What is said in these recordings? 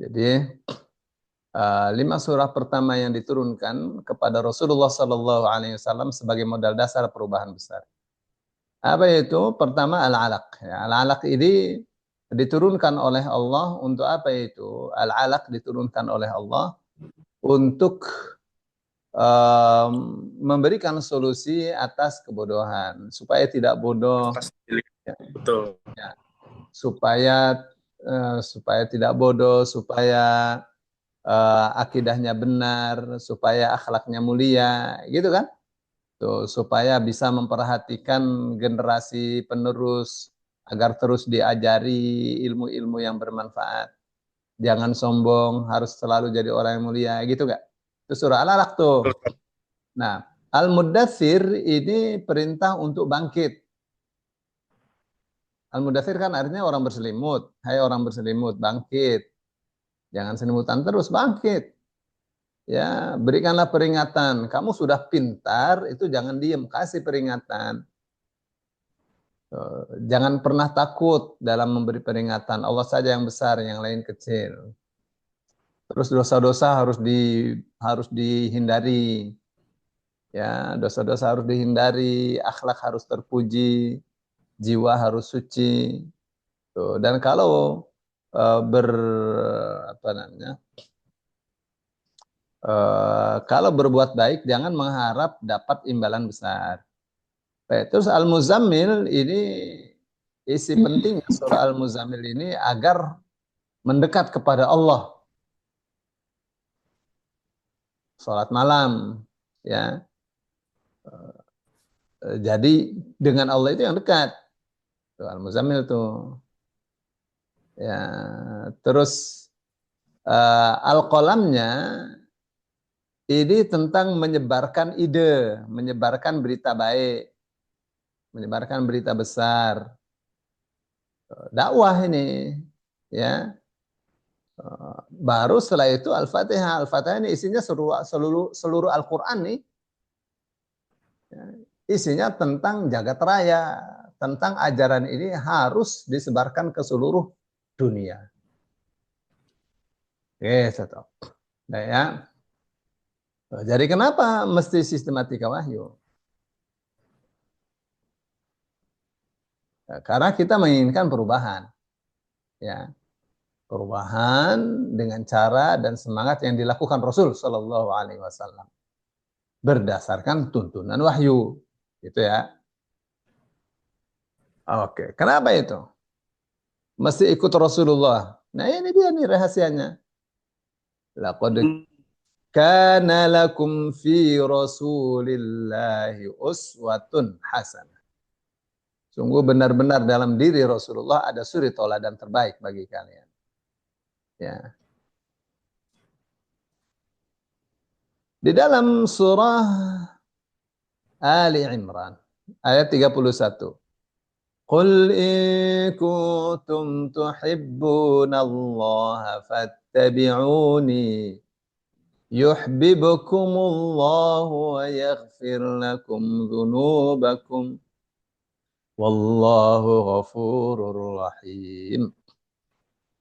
Jadi 5 surah pertama yang diturunkan kepada Rasulullah Sallallahu Alaihi Wasallam sebagai modal dasar perubahan besar. Apa itu? Pertama Al-Alaq. Ya, Al-Alaq ini diturunkan oleh Allah untuk apa itu? Al-Alaq diturunkan oleh Allah untuk memberikan solusi atas kebodohan supaya tidak bodoh, Atas ya, betul. ya. Supaya tidak bodoh, supaya akidahnya benar, supaya akhlaknya mulia, gitu kan? Tuh, supaya bisa memperhatikan generasi penerus agar terus diajari ilmu-ilmu yang bermanfaat. Jangan sombong, harus selalu jadi orang yang mulia, gitu gak? Itu surah Al-Alaq tuh. Betul. Nah, Al-Mudathir ini perintah untuk bangkit. Al-Mudathir kan artinya orang berselimut. Hai orang berselimut, bangkit. Jangan selimutan terus, bangkit. Ya, berikanlah peringatan. Kamu sudah pintar, itu jangan diem, kasih peringatan. Jangan pernah takut dalam memberi peringatan. Allah saja yang besar, yang lain kecil. Terus dosa-dosa harus dihindari. Ya, dosa-dosa harus dihindari, akhlak harus terpuji, jiwa harus suci. Tuh. Dan kalau ber apa namanya? Kalau berbuat baik jangan mengharap dapat imbalan besar. Baik, terus Al-Muzammil ini isi penting surah Al-Muzammil ini agar mendekat kepada Allah. Salat malam, ya. Jadi dengan Allah itu yang dekat. Tuh, Al-Muzammil tuh. Ya, terus Al-Qalamnya ini tentang menyebarkan ide, menyebarkan berita baik, menyebarkan berita besar. Dakwah ini, ya. Baru setelah itu Al-Fatihah. Al-Fatihah ini isinya seluruh Al-Quran nih. Ya, isinya tentang jagat raya, tentang ajaran ini harus disebarkan ke seluruh dunia. Oke, satu. Nah, ya. Jadi kenapa mesti sistematika wahyu? Ya, karena kita menginginkan perubahan, ya, perubahan dengan cara dan semangat yang dilakukan Rasul Shallallahu Alaihi Wasallam berdasarkan tuntunan wahyu, gitu ya. Oke, kenapa itu? Mesti ikut Rasulullah. Nah ini dia nih rahasianya. Laqad kana lakum fi Rasulillahi uswatun hasanah. Sungguh benar-benar dalam diri Rasulullah ada suri tauladan terbaik bagi kalian. Ya. Di dalam surah Ali Imran ayat 31. Qul in kuntum tuhibbunallaha fattabi'uni yuhibbukumullahu wa yaghfir lakum dzunubakum wallahu ghafurur rahim.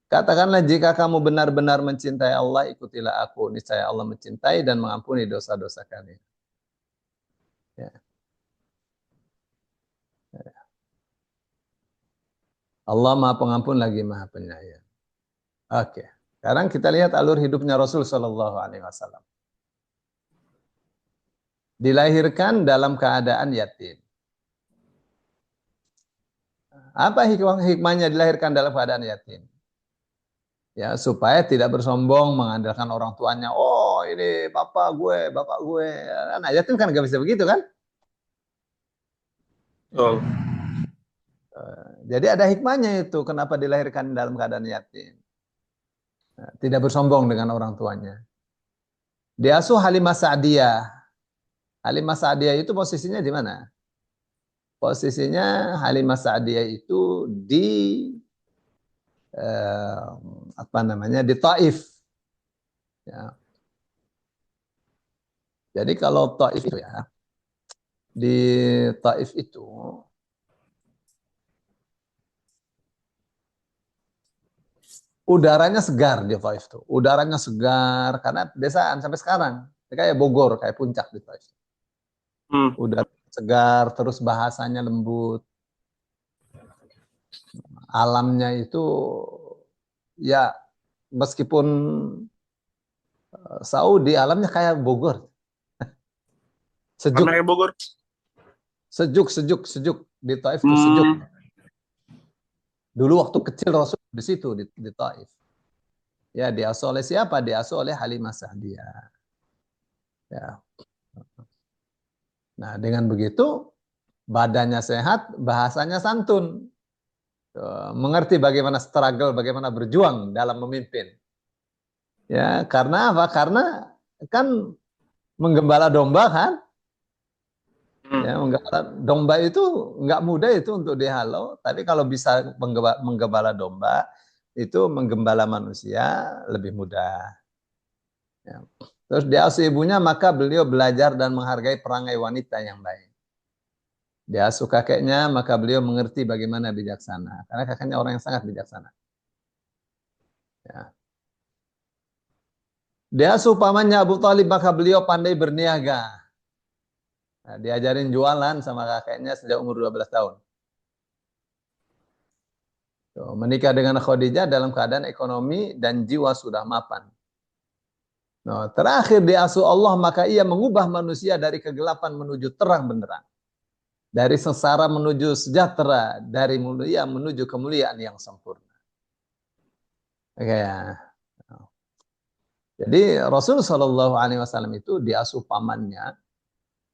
Katakanlah jika kamu benar-benar mencintai Allah, ikutilah aku. Niscaya Allah mencintai dan mengampuni dosa-dosa kalian. Ya. Allah Maha Pengampun lagi Maha Penyayang. Oke. Sekarang kita lihat alur hidupnya Rasul Shallallahu Alaihi Wasallam. Dilahirkan dalam keadaan yatim. Apa hikmahnya dilahirkan dalam keadaan yatim? Ya, supaya tidak bersombong mengandalkan orang tuanya. Oh, ini bapak gue, bapak gue. Anak yatim kan gak bisa begitu kan? Betul. Jadi ada hikmahnya itu kenapa dilahirkan dalam keadaan yatim. Tidak bersombong dengan orang tuanya. Diasuh Halimah Sa'diyah. Halimah Sa'diyah itu posisinya di mana? Posisinya Halimah Sa'diyah itu di eh, apa namanya? Di Taif. Ya. Jadi kalau Taif itu ya, di Taif itu Udaranya segar di Taif tuh. Udaranya segar karena pedesaan sampai sekarang. Kayak Bogor, kayak puncak di Taif. Hmm. Udara segar, terus bahasanya lembut. Alamnya itu ya meskipun Saudi alamnya kayak Bogor. Karena Sejuk, kayak Bogor. sejuk. Di Taif itu sejuk. Hmm. Dulu waktu kecil Rasul di situ di Taif. Ya, diasuh oleh siapa? Diasuh oleh Halimah Sa'diyah. Ya. Nah, dengan begitu badannya sehat, bahasanya santun. Mengerti bagaimana struggle, bagaimana berjuang dalam memimpin. Ya, karena apa? Karena kan menggembala domba kan? Hmm. Ya, menggembala domba itu nggak mudah itu untuk dihalau, tapi kalau bisa menggembala domba, itu menggembala manusia lebih mudah. Ya. Terus diasuh ibunya, maka beliau belajar dan menghargai perangai wanita yang baik. Diasuh kakeknya, maka beliau mengerti bagaimana bijaksana. Karena kakeknya orang yang sangat bijaksana. Ya. Diasuh pamannya Abu Talib, maka beliau pandai berniaga. Nah, diajarin jualan sama kakeknya sejak umur 12 tahun. Tuh, menikah dengan Khadijah dalam keadaan ekonomi dan jiwa sudah mapan. Nah, terakhir diasuh Allah, maka ia mengubah manusia dari kegelapan menuju terang benderang. Dari sengsara menuju sejahtera, dari mulia menuju kemuliaan yang sempurna. Oke ya. Jadi Rasul Shallallahu Alaihi Wasallam itu diasuh pamannya.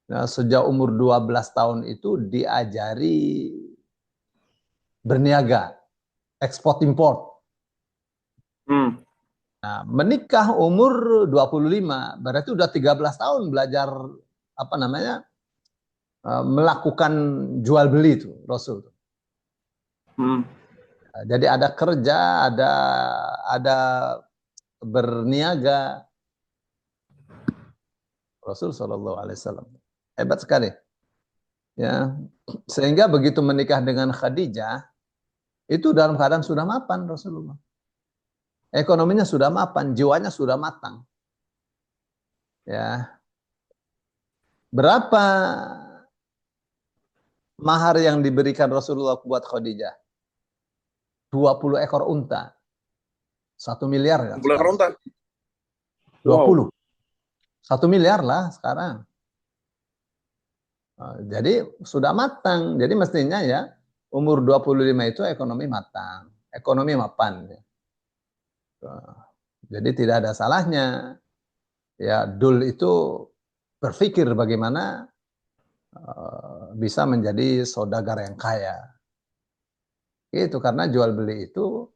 Nah, sejak umur 12 tahun itu diajari berniaga, ekspor import. Hmm. Nah, menikah umur 25, berarti udah 13 tahun belajar apa namanya? Melakukan jual beli itu Rasul. Hmm. Jadi ada kerja, ada berniaga. Rasul Shallallahu Alaihi Wasallam hebat sekali. Ya, sehingga begitu menikah dengan Khadijah, itu dalam keadaan sudah mapan Rasulullah. Ekonominya sudah mapan, jiwanya sudah matang. Ya, berapa mahar yang diberikan Rasulullah buat Khadijah? 20 ekor unta. 1 miliar kan Bulan sekarang. Ronta. Dua Wow. puluh 1 miliar lah sekarang. Jadi sudah matang. Jadi mestinya ya umur 25 itu ekonomi matang. Ekonomi mapan. Jadi tidak ada salahnya. Ya, Dul itu berpikir bagaimana bisa menjadi saudagar yang kaya. Itu karena jual beli itu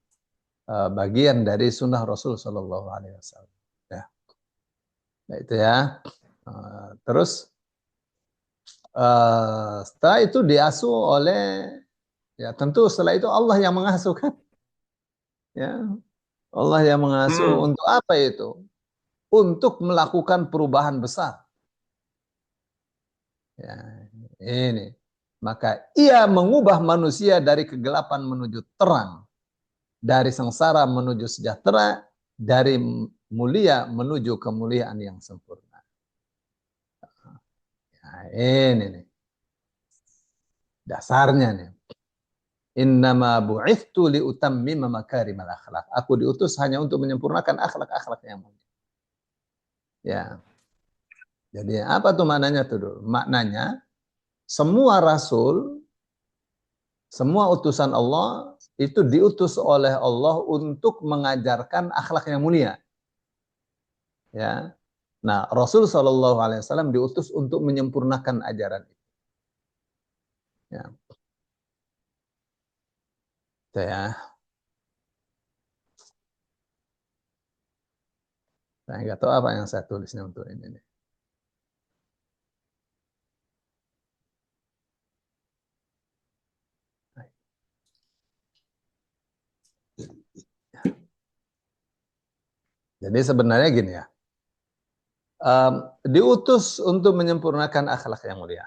bagian dari sunnah Rasul Shallallahu Alaihi Wasallam. Ya, nah, itu ya. Terus setelah itu diasuh oleh ya tentu setelah itu Allah yang mengasuh kan. Ya, Allah yang mengasuh Hmm. untuk apa itu? Untuk melakukan perubahan besar. Ya, ini. Maka ia mengubah manusia dari kegelapan menuju terang, dari sengsara menuju sejahtera, dari mulia menuju kemuliaan yang sempurna. Nah, ini nih dasarnya nih. Innama bu'ithtu liutammima makarimal akhlak. Aku diutus hanya untuk menyempurnakan akhlak-akhlak yang mulia. Ya. Jadi apa tuh maknanya tuh dulu? Maknanya semua rasul, semua utusan Allah itu diutus oleh Allah untuk mengajarkan akhlak yang mulia. Ya. Nah, Rasul Shallallahu Alaihi Wasallam diutus untuk menyempurnakan ajaran itu. Ya, itu ya. Saya nggak tahu apa yang saya tulisnya untuk ini. Jadi sebenarnya gini ya, diutus untuk menyempurnakan akhlak yang mulia.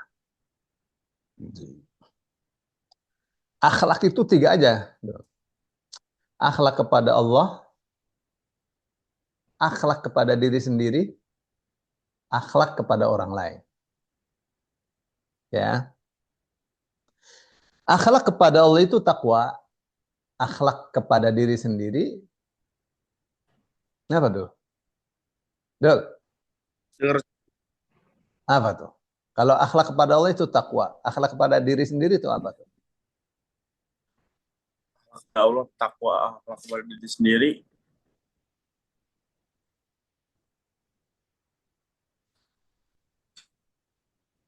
Akhlak itu tiga aja. akhlak kepada Allah, akhlak kepada diri sendiri, akhlak kepada orang lain. Ya, akhlak kepada Allah itu takwa, akhlak kepada diri sendiri, apa tuh? Dul, Dengar apa tuh? Kalau akhlak kepada Allah itu takwa, akhlak kepada diri sendiri itu apa tuh? Allah, takwa, akhlak kepada diri sendiri.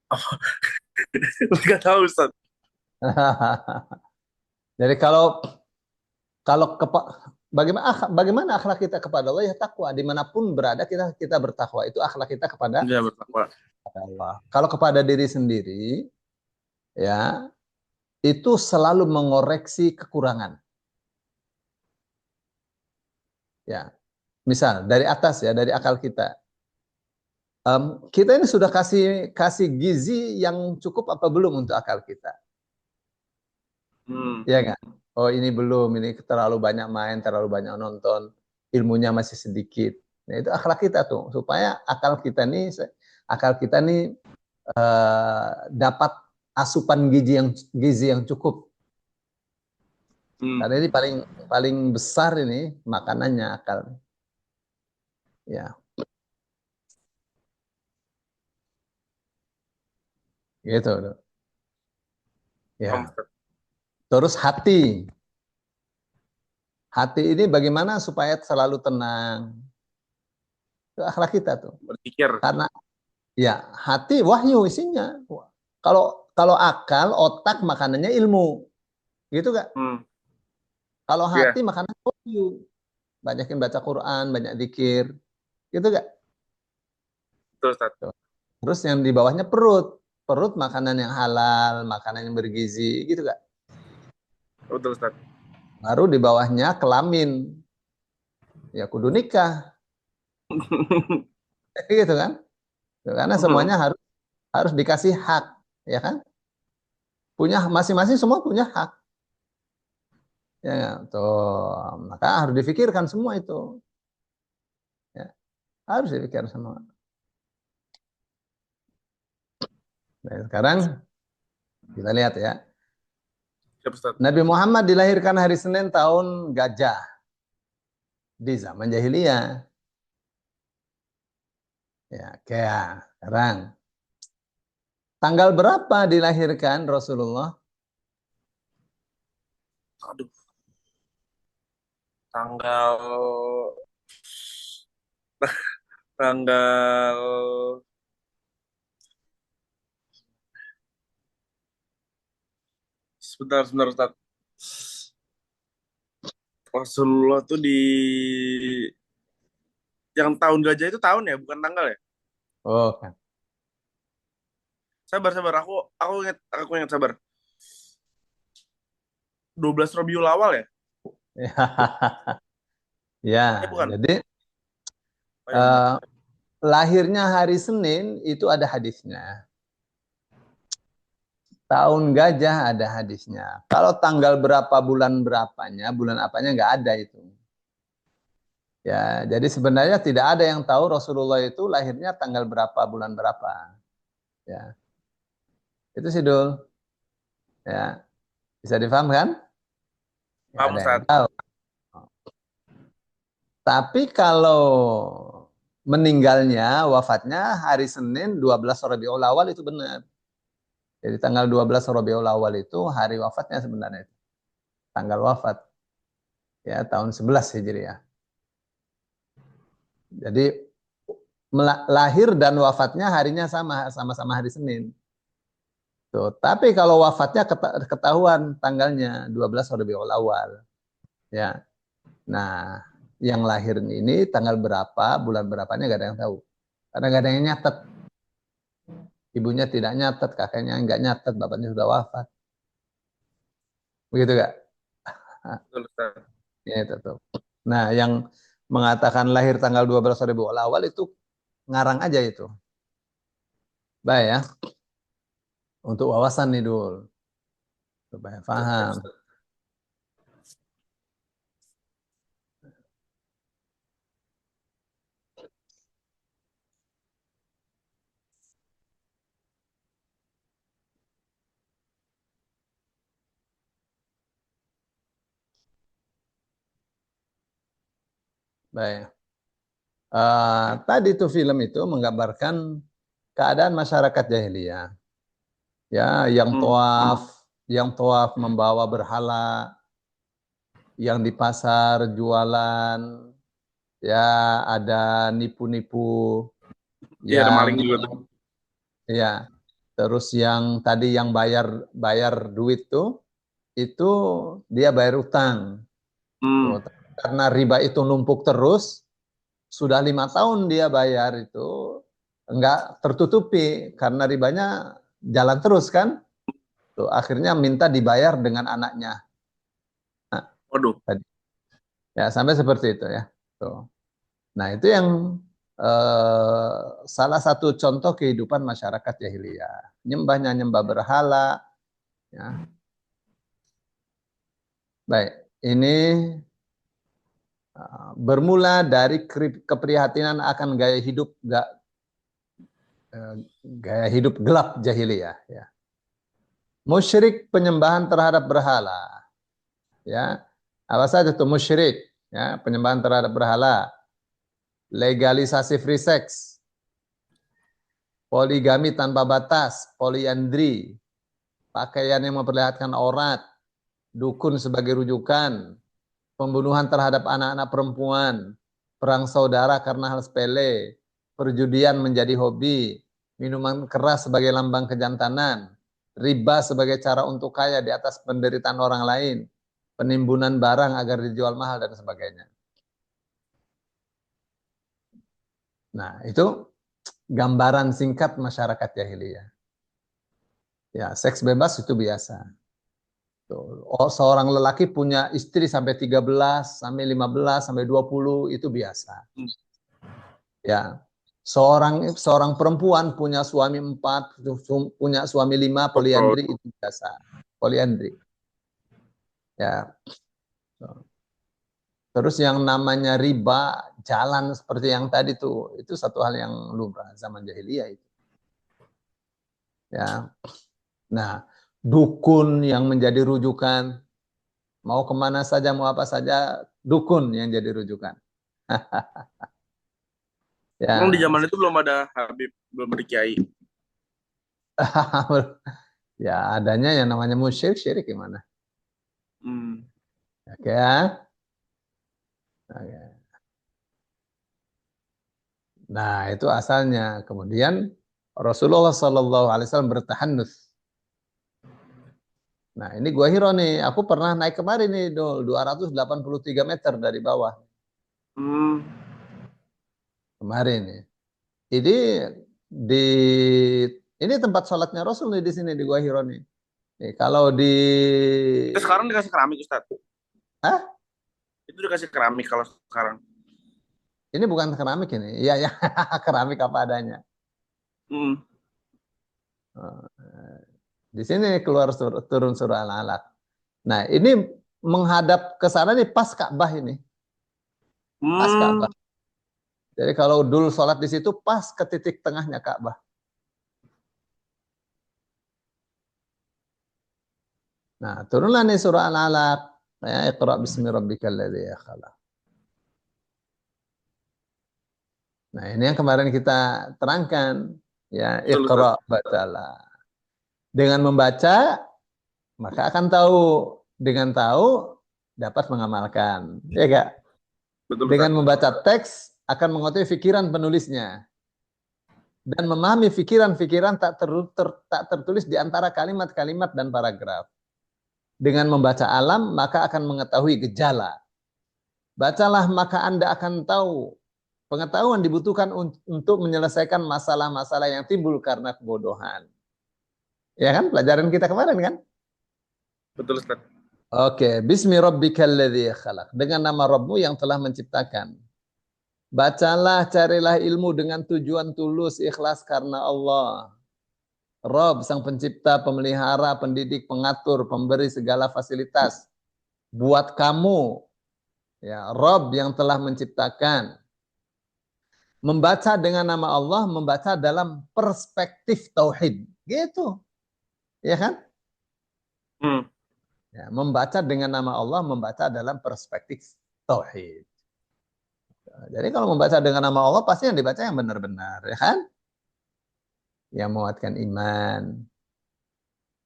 Oh, nggak tahu Ustaz. Jadi kalau bagaimana akhlak kita kepada Allah ya takwa, dimanapun berada kita bertakwa, itu akhlak kita kepada Dia bertakwa. Allah. Kalau kepada diri sendiri ya itu selalu mengoreksi kekurangan. Ya, misal dari atas ya, dari akal kita. Kita ini sudah kasih gizi yang cukup apa belum untuk akal kita? Hmm. Ya nggak? Oh ini belum, ini terlalu banyak main, terlalu banyak nonton, ilmunya masih sedikit. Nah itu akhlak kita tuh, supaya akal kita nih dapat asupan gizi yang cukup. Hmm. Karena ini paling paling besar ini makanannya akal. Ya, gitu. Paham, Ya. Ustaz. Terus hati. Hati ini bagaimana supaya selalu tenang. Itu akhlak kita tuh. Berpikir. Karena ya hati wahyu isinya. Kalau kalau akal, otak makanannya ilmu. Gitu gak? Hmm. Kalau Iya, hati makanannya wahyu. Banyakin baca Quran, banyak zikir. Gitu gak? betul Ustaz. Terus yang di bawahnya perut. Perut makanan yang halal, makanan yang bergizi. Gitu gak? Betul Ustaz. Baru di bawahnya kelamin. Ya kudu nikah. Gitu kan? Karena semuanya harus harus dikasih hak. Ya kan? Punya masing-masing, semua punya hak. Ya, tuh. Maka harus difikirkan semua itu. Ya, harus dipikirkan semua. Nah, sekarang kita lihat ya. Siap Ustaz. Nabi Muhammad dilahirkan hari Senin tahun Gajah di zaman jahiliyah. Ya, kayak sekarang. Tanggal berapa dilahirkan Rasulullah? Aduh, tanggal tanggal sebentar sebentar Ustaz. Rasulullah tuh di yang tahun gajah itu tahun ya, bukan tanggal ya? Oh, kan. Sabar sabar, aku ingat sabar. 12 Rabiul Awal ya? Ya, Bukan. jadi Oh ya benar. eh, lahirnya hari Senin itu ada hadisnya. Tahun gajah ada hadisnya. Kalau tanggal berapa bulan berapanya, bulan apanya nggak ada itu. Ya, jadi sebenarnya tidak ada yang tahu Rasulullah itu lahirnya tanggal berapa, bulan berapa. Ya, itu sih Dul. Ya, bisa dipahamkan? Ya, Paham ada yang Ustaz. tahu. Tapi kalau meninggalnya, wafatnya hari Senin 12 Rabiul Awal itu benar. Jadi tanggal 12 Rabiul Awal itu hari wafatnya sebenarnya. Tanggal wafat. Ya, tahun 11 Hijriah. Jadi lahir dan wafatnya harinya sama-sama hari Senin. Tuh. Tapi kalau wafatnya ketahuan tanggalnya 12 Rabiul Awal. Ya. Nah, yang lahir ini tanggal berapa, bulan berapanya gak ada yang tahu. Karena gak ada yang nyatet. Ibunya tidak nyatet, kakaknya nggak nyatet, bapaknya sudah wafat. Begitu gak? Betul Ustaz. Ya, itu tuh. Nah, yang mengatakan lahir tanggal 12 Rabiul Awal itu ngarang aja itu. Baik ya, untuk wawasan nih dul, supaya Siap, siap, paham. Ustaz. Baik. Tadi itu film itu menggambarkan keadaan masyarakat jahiliyah. Ya, yang tawaf membawa berhala, yang di pasar jualan, ya ada nipu-nipu, Iya, ada maling yang juga tuh. ya, terus yang tadi yang bayar bayar duit tuh, itu dia bayar utang. Hmm. Tuh, karena riba itu numpuk terus, sudah 5 tahun dia bayar itu enggak tertutupi karena ribanya jalan terus kan. Tuh, akhirnya minta dibayar dengan anaknya. Nah, Waduh. tadi. Ya, sampai seperti itu ya. Tuh. Nah, itu yang salah satu contoh kehidupan masyarakat jahiliyah. Nyembahnya nyembah berhala. Ya. Baik, ini bermula dari keprihatinan akan gaya hidup gelap jahiliyah. Ya. Musyrik penyembahan terhadap berhala. Ya, apa saja itu musyrik? Ya, penyembahan terhadap berhala. Legalisasi free sex, poligami tanpa batas, poliandri, pakaian yang memperlihatkan aurat, dukun sebagai rujukan, pembunuhan terhadap anak-anak perempuan, perang saudara karena hal sepele, perjudian menjadi hobi, minuman keras sebagai lambang kejantanan, riba sebagai cara untuk kaya di atas penderitaan orang lain, penimbunan barang agar dijual mahal dan sebagainya. Nah, itu gambaran singkat masyarakat jahiliyah. Ya, seks bebas itu biasa. Oh, seorang lelaki punya istri sampai 13, sampai 15, sampai 20 itu biasa. Ya. Seorang seorang perempuan punya suami 4, punya suami 5, poliandri itu biasa. Poliandri. Ya. Terus yang namanya riba jalan seperti yang tadi tuh, itu satu hal yang lumrah zaman jahiliyah itu. Ya. Nah, dukun yang menjadi rujukan, mau kemana saja, mau apa saja, dukun yang jadi rujukan. Emang di Ya, zaman itu belum ada Habib, belum ada Kiai. ya adanya yang namanya musyrik, syirik gimana? Hmm. Oke ya. Oke. Nah, itu asalnya. Kemudian Rasulullah SAW bertahannuts. Nah, ini gua Hiro nih. Aku pernah naik kemarin nih, 283 meter dari bawah. Hmm. Kemarin nih. Ini di ini tempat sholatnya Rasul nih di sini di Gua Hiro nih. Nih, kalau di Itu sekarang dikasih keramik, Ustaz. Hah? Itu dikasih keramik kalau sekarang. Ini bukan keramik ini. Iya ya, keramik apa adanya. Hmm. Di sini keluar turun surah Al-Alaq. Nah, ini menghadap ke sana nih pas Ka'bah ini. Pas Hmm. Ka'bah. Jadi kalau dul sholat di situ pas ke titik tengahnya Ka'bah. Nah, turunlah nih surah Al-Alaq. Ya, Iqra bismi rabbikal ladzi khalaq. Nah, ini yang kemarin kita terangkan. Ya, Betul, Ustaz. Iqra bacalah. Dengan membaca, maka akan tahu. Dengan tahu, dapat mengamalkan. Ya, Kak? Betul, Ustaz. Dengan membaca teks, akan mengetahui pikiran penulisnya. Dan memahami pikiran-pikiran tak tertulis di antara kalimat-kalimat dan paragraf. Dengan membaca alam, maka akan mengetahui gejala. Bacalah, maka Anda akan tahu. Pengetahuan dibutuhkan untuk menyelesaikan masalah-masalah yang timbul karena kebodohan. Ya kan? Pelajaran kita kemarin kan? Betul, Ustaz. Oke. Bismi rabbikal ladzi khalaq. Dengan nama Rabbmu yang telah menciptakan. Bacalah, carilah ilmu dengan tujuan tulus, ikhlas karena Allah. Rob, sang pencipta, pemelihara, pendidik, pengatur, pemberi segala fasilitas. Buat kamu, ya Rob yang telah menciptakan. Membaca dengan nama Allah, membaca dalam perspektif tauhid. Gitu. Ya kan? Hmm. Ya, membaca dengan nama Allah, membaca dalam perspektif tauhid. Jadi kalau membaca dengan nama Allah pasti yang dibaca yang benar-benar, ya kan? Yang menguatkan iman.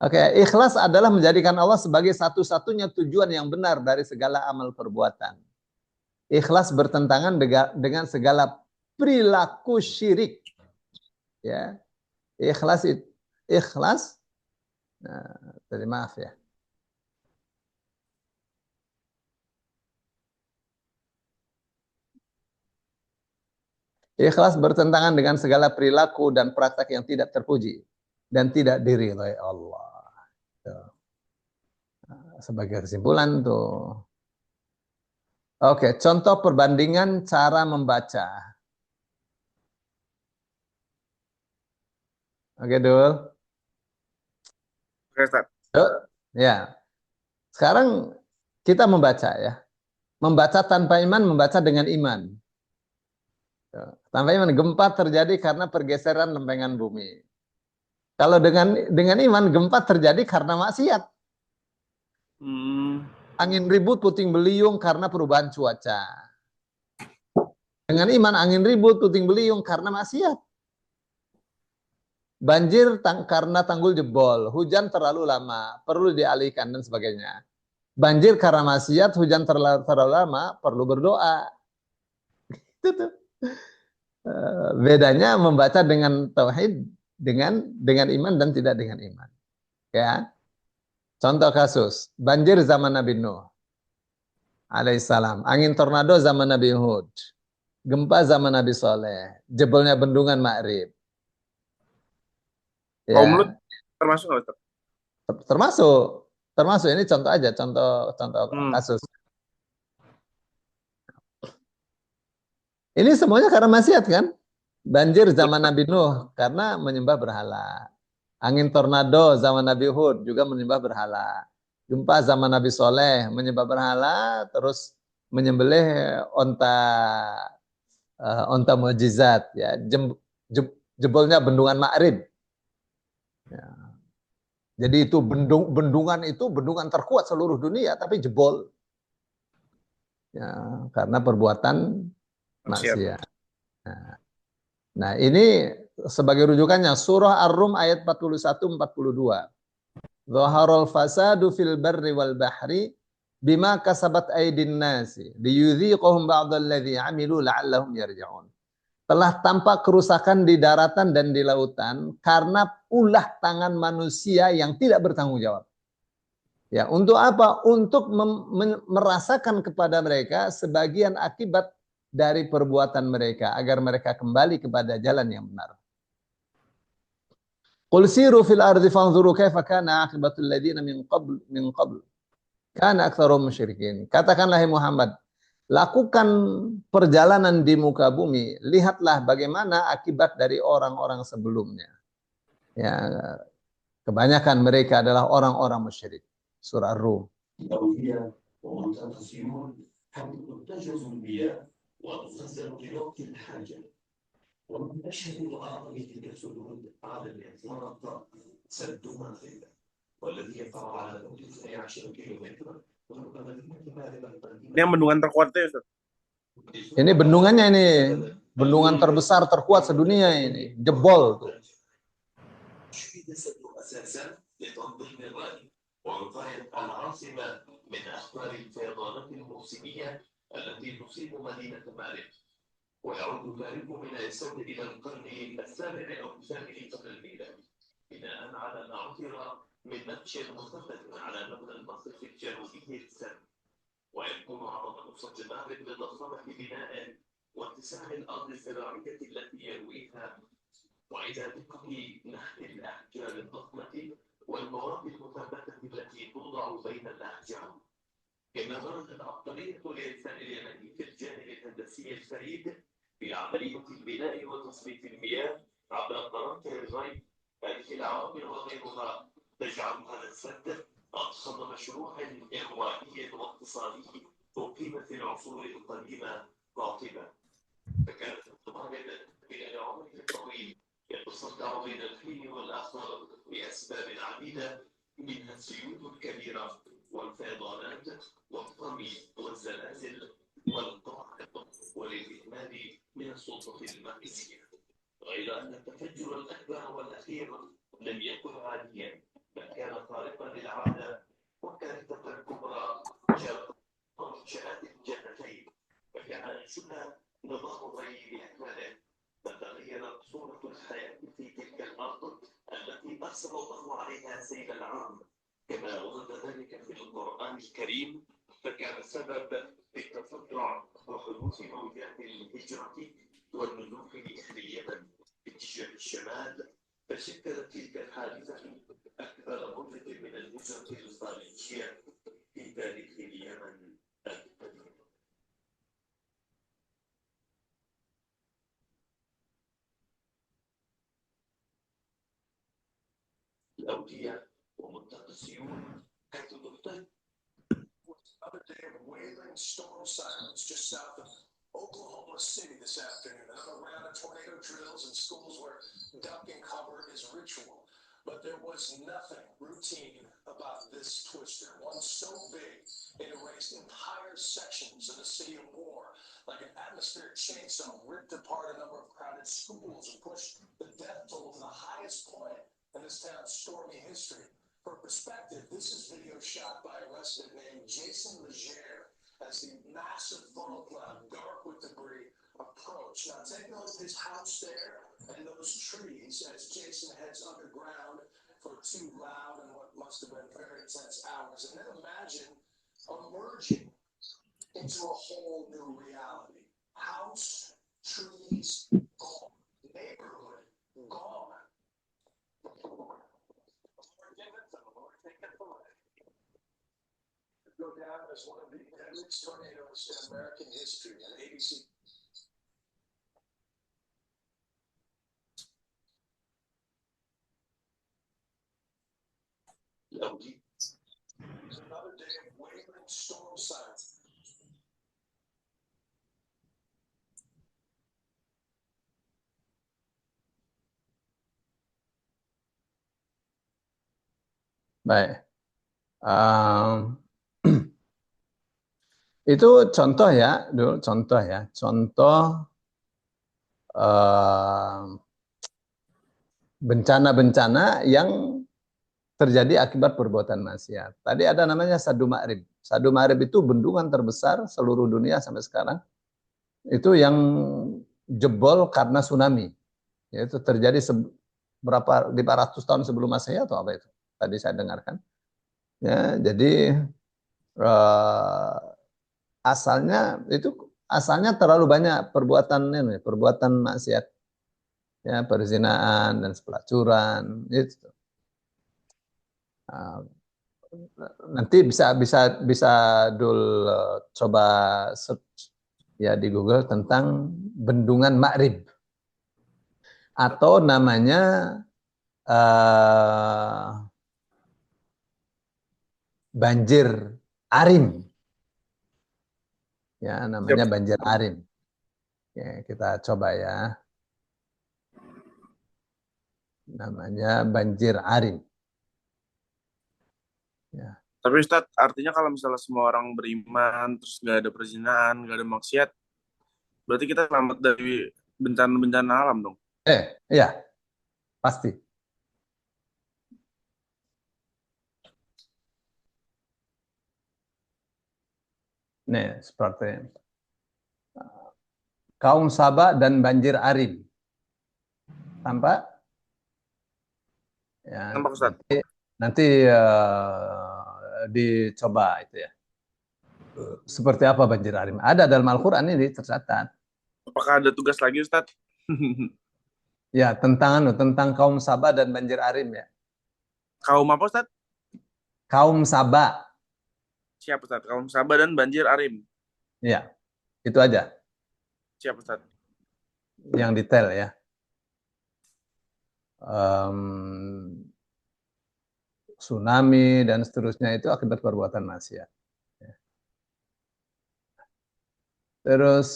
Oke, ikhlas adalah menjadikan Allah sebagai satu-satunya tujuan yang benar dari segala amal perbuatan. Ikhlas bertentangan dengan segala perilaku syirik. Ya, ikhlas. Nah, tadi maaf ya. Ikhlas bertentangan dengan segala perilaku dan praktek yang tidak terpuji dan tidak diridhai Allah. Sebagai kesimpulan tuh. Oke, contoh perbandingan cara membaca. Oke, Dul. Oke, Ustaz. Ya. Sekarang kita membaca ya. Membaca tanpa iman, membaca dengan iman. Tanpa iman, gempa terjadi karena pergeseran lempengan bumi. Kalau dengan iman, gempa terjadi karena maksiat. Angin ribut, puting beliung karena perubahan cuaca. Dengan iman, angin ribut, puting beliung karena maksiat. Banjir karena tanggul jebol, hujan terlalu lama, perlu dialihkan dan sebagainya. Banjir karena maksiat, hujan terlalu lama, perlu berdoa. Itu tuh. Bedanya membaca dengan tauhid dengan iman dan tidak dengan iman. Ya. Contoh kasus, banjir zaman Nabi Nuh alaihissalam, angin tornado zaman Nabi Hud, gempa zaman Nabi Soleh, jebolnya bendungan Ma'rib. Kaum Lut Ya. termasuk nggak, Ustaz? Termasuk ini contoh aja, contoh kasus. Ini semuanya karena maksiat kan? Banjir zaman Nabi Nuh karena menyembah berhala. Angin tornado zaman Nabi Hud juga menyembah berhala. Gempa zaman Nabi Soleh menyembah berhala, terus menyembelih onta mukjizat ya. Jebolnya bendungan Ma'rib. Ya. Jadi itu bendungan terkuat seluruh dunia tapi jebol. Ya, karena perbuatan maksiat. Nah, ini sebagai rujukannya surah Ar-Rum ayat 41-42. Zaharul fasadu fil barri wal bahri bima kasabat aydin nasi liyudhiqahum ba'dalladzi 'amilu la'allahum yarji'un. Telah tampak kerusakan di daratan dan di lautan karena ulah tangan manusia yang tidak bertanggung jawab. Ya, untuk apa? Untuk merasakan kepada mereka sebagian akibat dari perbuatan mereka agar mereka kembali kepada jalan yang benar. Qul siru fil ardi fanzuru kaifa kana aqibatul ladzina min qabl kana aktsaruhum musyrikin. Katakanlah Muhammad, lakukan perjalanan di muka bumi, lihatlah bagaimana akibat dari orang-orang sebelumnya. Ya, kebanyakan mereka adalah orang-orang musyrik. Surah Ar-Rum. Ini yang bendungan terkuatnya, Ustaz. Ini bendungannya ini, bendungan terbesar terkuat sedunia ini, jebol tuh. ويعود ذلك من السود إلى القرن السابع أو الثامن قبل الميلاد بناء على ما عثر من نقش مثبت على مبنى المصرف الجنوبي السام ويكون عظم نصف المغرب لضخامة بناء واتساع الأرض الزراعية التي يرويها وإلى دقة نحت الأحجار الضخمة والمواد المثبتة التي توضع بين الأحجار. كما ظهرت العبقرية للإنسان اليمني في الجانب الهندسي الفريد في عملية البناء وتصفية المياه عبر قناة الري. هذه العوامل وغيرها تجعل هذا السد أضخم مشروع إغوائي واقتصادي أقيم في العصور القديمة قاطبة. فكانت القوانين من العمر الطويل يتصدع بين الحين والآخر لأسباب عديدة منها السيول الكبيرة والفيضانات والطمي والزلازل والقحط والانتفاضات. وإلى أن التفجر الأكبر والأخير لم يكن عاديا بل كان خارقا للعادة وكارثة كبرى جرت منشآت الجنتين وجعل شبه نظام الري بأكمله فتغيرت صورة الحياة في تلك الأرض التي أرسل الله عليها سيل العام كما ورد ذلك في القرآن الكريم فكان سبب في التفرع وحدوث موجات الهجرة والنزوح لأهل اليمن باتجاه الشمال فشكلت تلك الحادثة أكبر موجة من الهجرة الخارجية في تاريخ اليمن القديم. الأودية ومنطقة السيول حيث تحتل Another day of wailing storm sirens just south of Oklahoma City this afternoon. Another round of tornado drills in schools where duck and cover is ritual. But there was nothing routine about this twister. One so big it erased entire sections of the city of Moore. Like an atmospheric chainsaw, ripped apart a number of crowded schools and pushed the death toll to the highest point in this town's stormy history. For perspective, this is video shot by a resident named Jason Legere as the massive funnel cloud, dark with debris, approached. Now take note of his house there and those trees as Jason heads underground for 2 loud and what must have been very intense hours. And then imagine emerging into a whole new reality. House, trees, gone. Neighborhood, gone. Go down as one of the deadliest tornadoes in American history. And ABC. Another day of wailing storm sirens. Baik. Itu contoh ya, dulu contoh ya, contoh bencana-bencana yang terjadi akibat perbuatan maksiat. Tadi ada namanya Sadu Ma'rib. Sadu Ma'rib itu bendungan terbesar seluruh dunia sampai sekarang. Itu yang jebol karena tsunami. Itu terjadi berapa 500 tahun sebelum Masehi atau apa itu? Tadi saya dengarkan. Ya, jadi asalnya terlalu banyak perbuatan maksiat, ya, perzinaan dan pelacuran itu. Nanti bisa dul coba search ya di Google tentang bendungan Ma'rib atau namanya banjir Arim. Ya, namanya banjir Arim. Ya, kita coba ya. Namanya banjir Arim. Ya. Tapi Ustadz, artinya kalau misalnya semua orang beriman, terus nggak ada perzinahan, nggak ada maksiat, berarti kita selamat dari bencana-bencana alam dong? Iya, pasti. Nih, seperti kaum Saba dan banjir Arim. Tampak? Ya, Nampak, Ustaz? nanti dicoba itu ya. Seperti apa banjir Arim? Ada dalam Al-Quran ini tercatat. Apakah ada tugas lagi, Ustaz? Ya, tentang kaum Saba dan banjir Arim ya. Kaum apa, Ustaz? Kaum Saba. Siap, Ustaz. Kaum Saba dan banjir Arim. Ya, itu aja. Siap, Ustaz. Yang detail ya. Tsunami dan seterusnya itu akibat perbuatan maksiat. Terus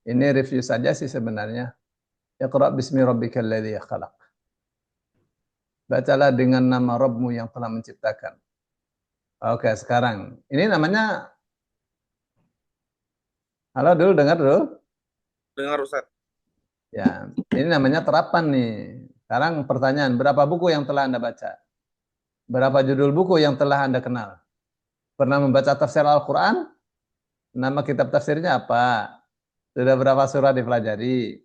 ini review saja sih sebenarnya. Iqra bismi rabbikal ladzi khalaq. Bacalah dengan nama Rabbmu yang telah menciptakan. Oke, sekarang ini namanya. Halo, dulu dengar dulu. Dengar Ustaz. Ya, ini namanya terapan nih. Sekarang pertanyaan, berapa buku yang telah Anda baca? Berapa judul buku yang telah Anda kenal? Pernah membaca tafsir Al-Quran? Nama kitab tafsirnya apa? Sudah berapa surah dipelajari?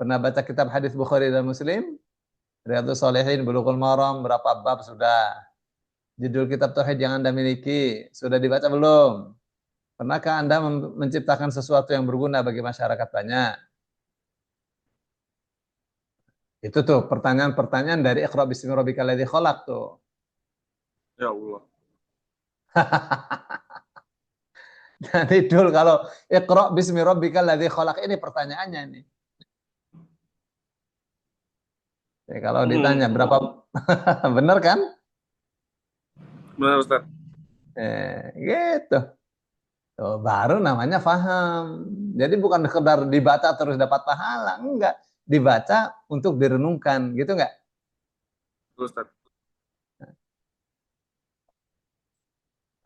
Pernah baca kitab hadis Bukhari dan Muslim? Riyadhus Shalihin, Bulughul Maram, berapa bab sudah? Judul kitab tauhid yang Anda miliki sudah dibaca belum? Pernahkah Anda menciptakan sesuatu yang berguna bagi masyarakat banyak? Itu tuh pertanyaan-pertanyaan dari Iqra bismi rabbikal ladzi khalaq tuh. Ya Allah. Jadi dul kalau Iqra bismi rabbikal ladzi khalaq ini pertanyaannya ini. Ya, kalau ditanya berapa benar kan? Benar Ustaz. Gitu. Tuh, baru namanya faham. Jadi bukan sekedar dibaca terus dapat pahala, enggak. Dibaca untuk direnungkan, gitu enggak? Betul, Ustaz.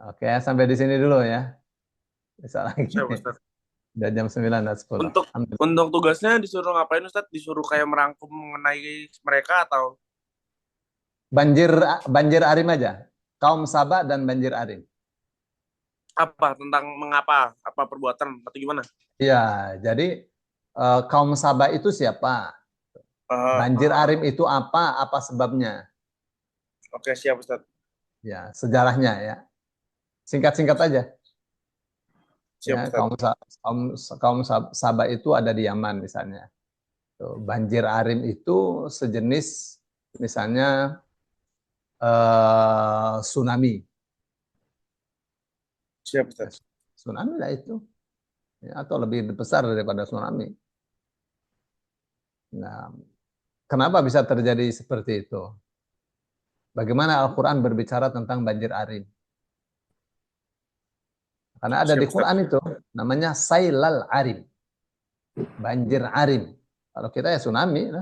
Oke, sampai di sini dulu ya. Bisa lagi. Siap, Ustaz. Udah jam 9.10. Untuk tugasnya disuruh ngapain Ustaz? Disuruh kayak merangkum mengenai mereka atau Banjir Arim aja. Kaum Saba dan Banjir Arim. apa? Tentang mengapa? Apa perbuatan atau gimana? Iya, jadi kaum Saba itu siapa? Banjir Arim itu apa? Apa sebabnya? Oke, siap Ustaz. Ya, sejarahnya ya. Singkat-singkat aja. Siap, Ya, Ustaz. kaum Saba itu ada di Yaman misalnya. Tuh, Banjir Arim itu sejenis misalnya tsunami. Siap, Ustaz. Tsunami lah itu. Ya, atau lebih besar daripada tsunami. Nah, kenapa bisa terjadi seperti itu? Bagaimana Al-Quran berbicara tentang banjir arim? Karena ada Siap, di Ustaz. Quran itu namanya Sailal Arim. Banjir arim. Kalau kita ya tsunami.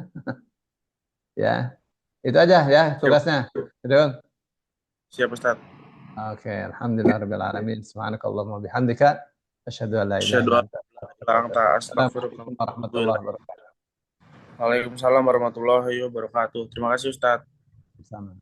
Ya, itu aja ya tugasnya. Gitu. Siap, Ustaz. Oke, alhamdulillahirabbil alamin. Subhanakallahumma bihamdika asyhadu an la ilaha Asyhadu illa an anta la ilaha Assalamualaikum warahmatullahi wabarakatuh. Waalaikumsalam warahmatullahi wabarakatuh. Terima kasih Ustaz. Sama.